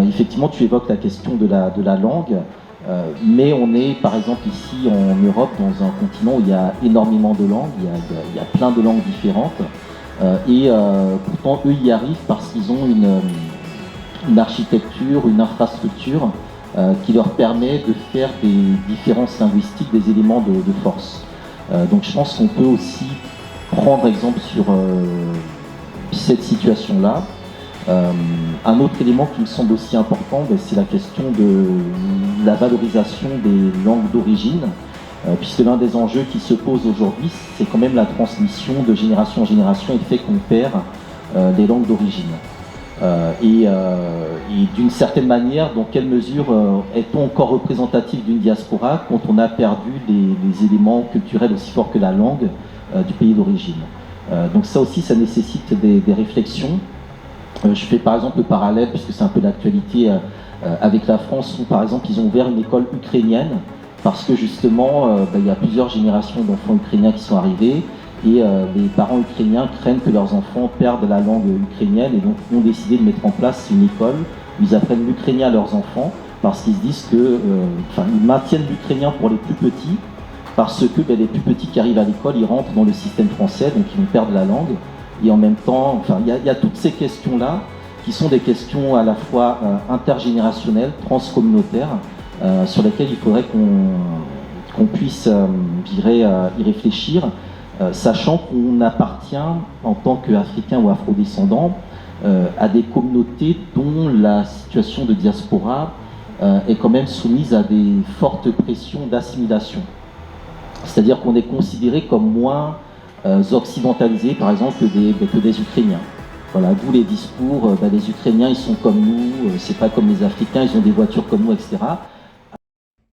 Effectivement, tu évoques la question de la langue, mais on est par exemple ici en Europe dans un continent où il y a énormément de langues, il y a plein de langues différentes, et pourtant eux y arrivent parce qu'ils ont une architecture, une infrastructure qui leur permet de faire des différences linguistiques, des éléments de force. Donc je pense qu'on peut aussi prendre exemple sur cette situation-là. Un autre élément qui me semble aussi important, c'est la question de la valorisation des langues d'origine, puisque l'un des enjeux qui se pose aujourd'hui, c'est quand même la transmission de génération en génération et le fait qu'on perd les langues d'origine. Et d'une certaine manière, dans quelle mesure est-on encore représentatif d'une diaspora quand on a perdu les éléments culturels aussi forts que la langue du pays d'origine. Donc ça aussi, ça nécessite des réflexions. Je fais par exemple le parallèle, puisque c'est un peu d'actualité, avec la France, où par exemple ils ont ouvert une école ukrainienne, parce que justement il y a plusieurs générations d'enfants ukrainiens qui sont arrivés, et les parents ukrainiens craignent que leurs enfants perdent la langue ukrainienne, et donc ont décidé de mettre en place une école où ils apprennent l'ukrainien à leurs enfants, parce qu'ils se disent que, ils maintiennent l'ukrainien pour les plus petits, parce que les plus petits qui arrivent à l'école, ils rentrent dans le système français, donc ils vont perdre la langue. Et en même temps, il y a toutes ces questions-là qui sont des questions à la fois intergénérationnelles, transcommunautaires, sur lesquelles il faudrait qu'on puisse, y réfléchir, sachant qu'on appartient, en tant qu'Africain ou Afrodescendant, à des communautés dont la situation de diaspora est quand même soumise à des fortes pressions d'assimilation. C'est-à-dire qu'on est considéré comme moins occidentalisés, par exemple, que des Ukrainiens. Voilà, d'où les discours, les Ukrainiens, ils sont comme nous, c'est pas comme les Africains, ils ont des voitures comme nous, etc.